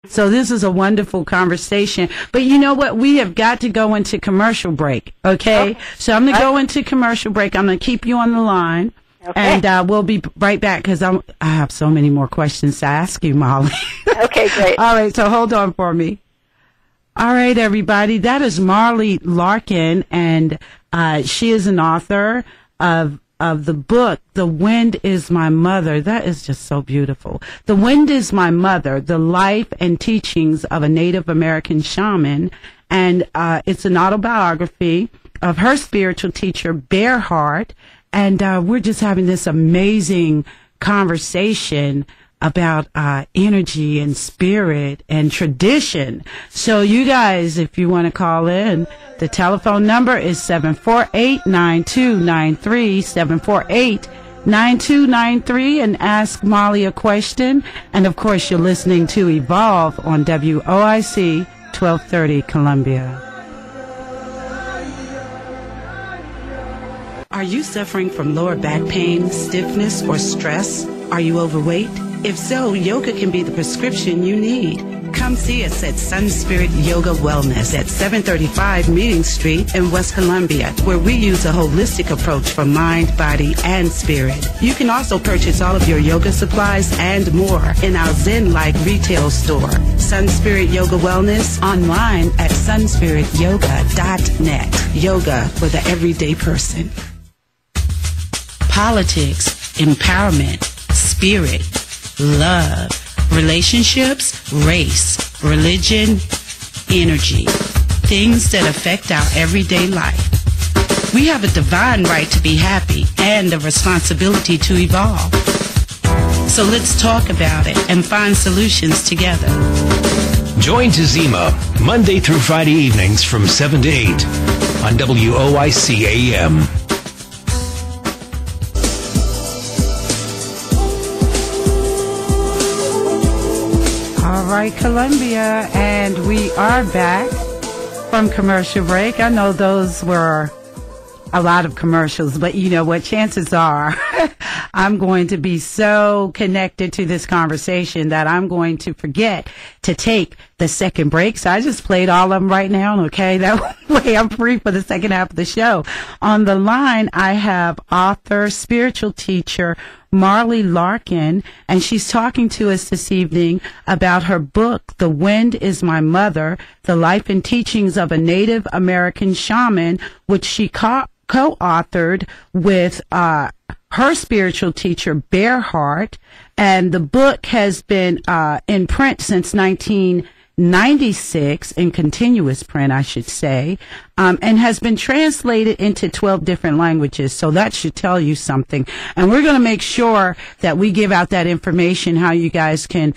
So this is a wonderful conversation. But you know what? We have got to go into commercial break, okay? So I'm going to go into commercial break. I'm going to keep you on the line. Okay. And we'll be right back because I have so many more questions to ask you, Molly. Okay, great. All right, so hold on for me. All right, everybody. That is Marley Larkin, and she is an author of the book, The Wind is My Mother. That is just so beautiful. The Wind is My Mother, The Life and Teachings of a Native American Shaman. And it's an autobiography of her spiritual teacher, Bear Heart. And we're just having this amazing conversation about energy and spirit and tradition. So you guys, if you want to call in, the telephone number is 748-9293, 748-9293, and ask Molly a question. And of course, you're listening to Evolve on WOIC 1230 Columbia. Are you suffering from lower back pain, stiffness, or stress? Are you overweight? If so, yoga can be the prescription you need. Come see us at Sun Spirit Yoga Wellness at 735 Meeting Street in West Columbia, where we use a holistic approach for mind, body, and spirit. You can also purchase all of your yoga supplies and more in our Zen-like retail store. Sun Spirit Yoga Wellness online at sunspirityoga.net. Yoga for the everyday person. Politics, empowerment, spirit, love, relationships, race, religion, energy, things that affect our everyday life. We have a divine right to be happy and a responsibility to evolve. So let's talk about it and find solutions together. Join Tazima Monday through Friday evenings from 7 to 8 on WOIC AM. All right, Columbia, and we are back from commercial break. I know those were a lot of commercials, but you know what? Chances are I'm going to be so connected to this conversation that I'm going to forget to take the second break. So I just played all of them right now, okay? That way I'm free for the second half of the show. On the line, I have author, spiritual teacher, Marley Larkin, and she's talking to us this evening about her book, The Wind is My Mother, The Life and Teachings of a Native American Shaman, which she co-authored with her spiritual teacher, Bear Heart. And the book has been in print since 1996, in continuous print, I should say, and has been translated into 12 different languages. So that should tell you something. And we're going to make sure that we give out that information, how you guys can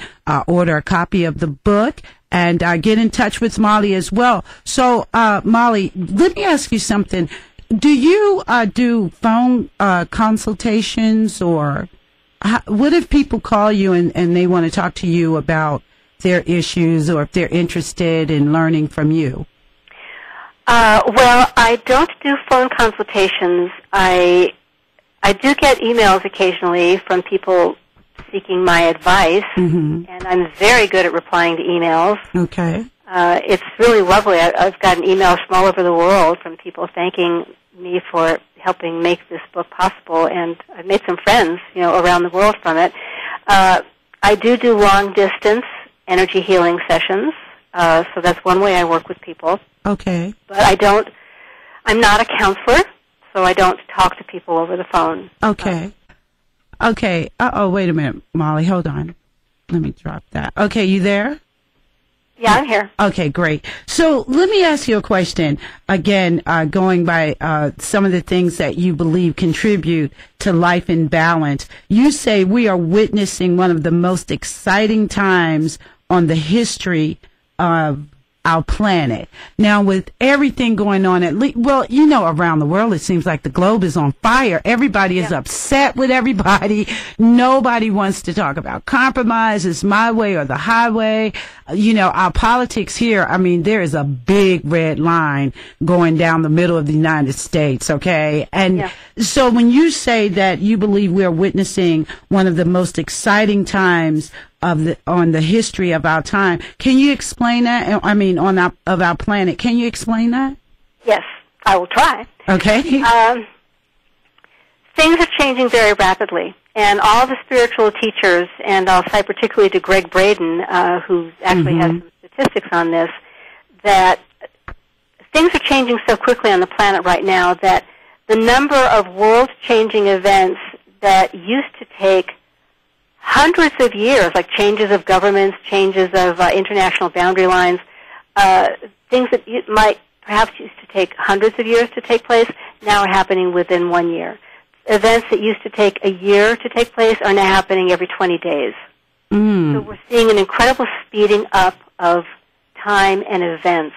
order a copy of the book and get in touch with Molly as well. So, Molly, let me ask you something. Do you do phone consultations, or what if people call you and they want to talk to you about their issues, or if they're interested in learning from you? Well, I don't do phone consultations. I do get emails occasionally from people seeking my advice, and I'm very good at replying to emails. Okay. It's really lovely. I've gotten emails from all over the world from people thanking me for helping make this book possible, and I've made some friends, around the world from it. I do long-distance energy healing sessions, so that's one way I work with people. Okay. But I'm not a counselor, so I don't talk to people over the phone. Okay. Okay. Wait a minute, Molly. Hold on. Let me drop that. Okay, you there? Yeah, I'm here. Okay, great. So let me ask you a question. Again, going by some of the things that you believe contribute to life in balance. You say we are witnessing one of the most exciting times on the history of our planet. Now, with everything going on, around the world, it seems like the globe is on fire. Everybody is upset with everybody. Nobody wants to talk about compromise. It's my way or the highway. our politics here, I mean, there is a big red line going down the middle of the United States, okay? And so when you say that you believe we're witnessing one of the most exciting times on the history of our time, can you explain that? I mean, of our planet. Can you explain that? Yes, I will try. Okay. Things are changing very rapidly. And all the spiritual teachers, and I'll cite particularly to Greg Braden, who actually has some statistics on this, that things are changing so quickly on the planet right now that the number of world-changing events that used to take hundreds of years, like changes of governments, changes of international boundary lines, things that might perhaps used to take hundreds of years to take place, now are happening within 1 year. Events that used to take a year to take place are now happening every 20 days. So we're seeing an incredible speeding up of time and events.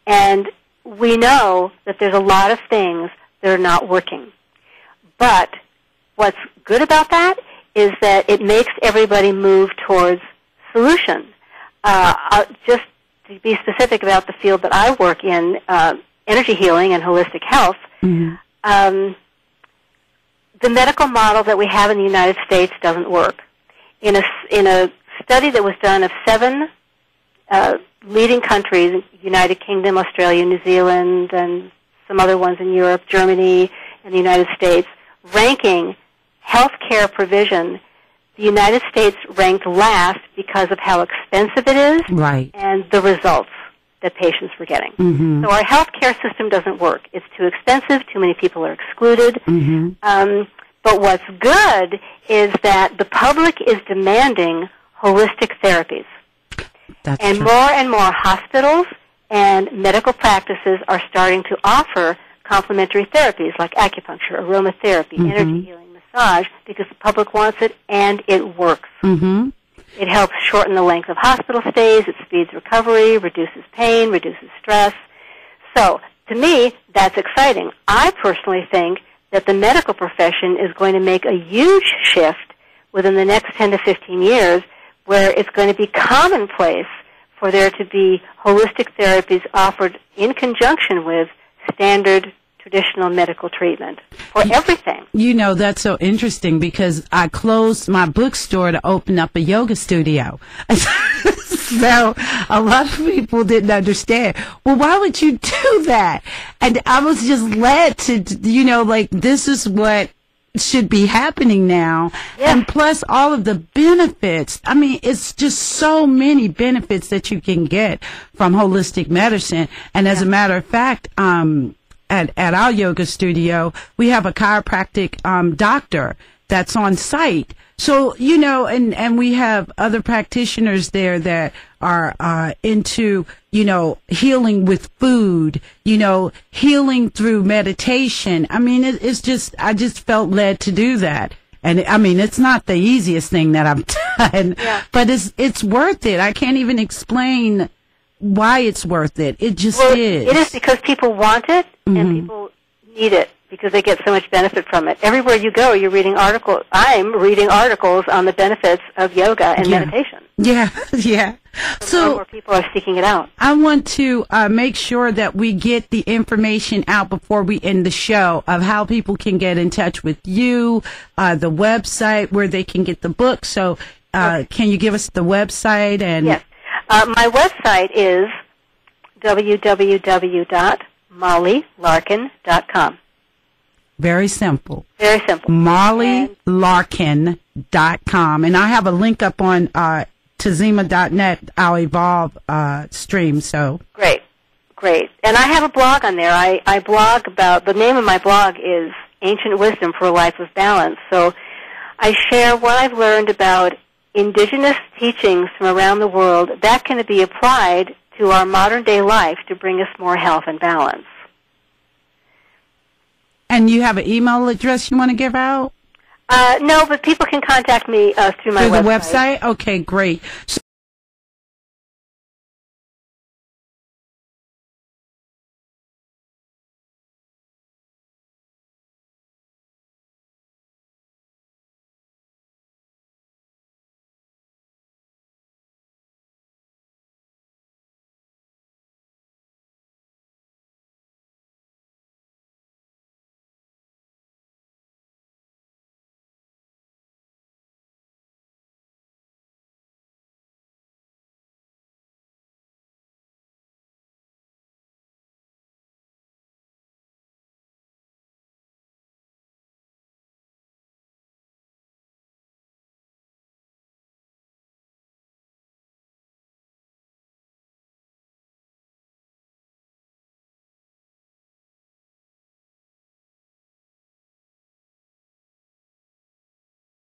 And we know that there's a lot of things that are not working. But what's good about that is that it makes everybody move towards solution. Just to be specific about the field that I work in, energy healing and holistic health, the medical model that we have in the United States doesn't work. In a study that was done of 7 leading countries, United Kingdom, Australia, New Zealand, and some other ones in Europe, Germany, and the United States, ranking health care provision, the United States ranked last because of how expensive it is and the results that patients were getting. So our healthcare system doesn't work. It's too expensive. Too many people are excluded. But what's good is that the public is demanding holistic therapies. And true. More and more hospitals and medical practices are starting to offer complementary therapies like acupuncture, aromatherapy, energy healing, massage, because the public wants it and it works. It helps shorten the length of hospital stays, it speeds recovery, reduces pain, reduces stress. So, to me, that's exciting. I personally think that the medical profession is going to make a huge shift within the next 10 to 15 years where it's going to be commonplace for there to be holistic therapies offered in conjunction with standard traditional medical treatment for everything. That's so interesting because I closed my bookstore to open up a yoga studio. So a lot of people didn't understand. Well, why would you do that? And I was just led to, this is what should be happening now. And plus all of the benefits. I mean, it's just so many benefits that you can get from holistic medicine. And as a matter of fact, at our yoga studio, we have a chiropractic doctor that's on site. So, and we have other practitioners there that are into, healing with food, healing through meditation. I mean, I just felt led to do that. And I mean, it's not the easiest thing that I've done, but it's worth it. I can't even explain why it's worth it. It just is. It is because people want it and people need it because they get so much benefit from it. Everywhere you go, you're reading articles. I'm reading articles on the benefits of yoga and meditation. So more people are seeking it out. I want to make sure that we get the information out before we end the show of how people can get in touch with you, the website where they can get the book. So can you give us the website? And yes. My website is www.mollylarkin.com. Very simple. Very simple. mollylarkin.com. And I have a link up on tazima.net, our Evolve stream. So Great. And I have a blog on there. I blog about, the name of my blog is Ancient Wisdom for a Life of Balance. So I share what I've learned about indigenous teachings from around the world that can be applied to our modern day life to bring us more health and balance. And you have an email address you want to give out? No, but people can contact me through my website. Through the website? Okay, great. So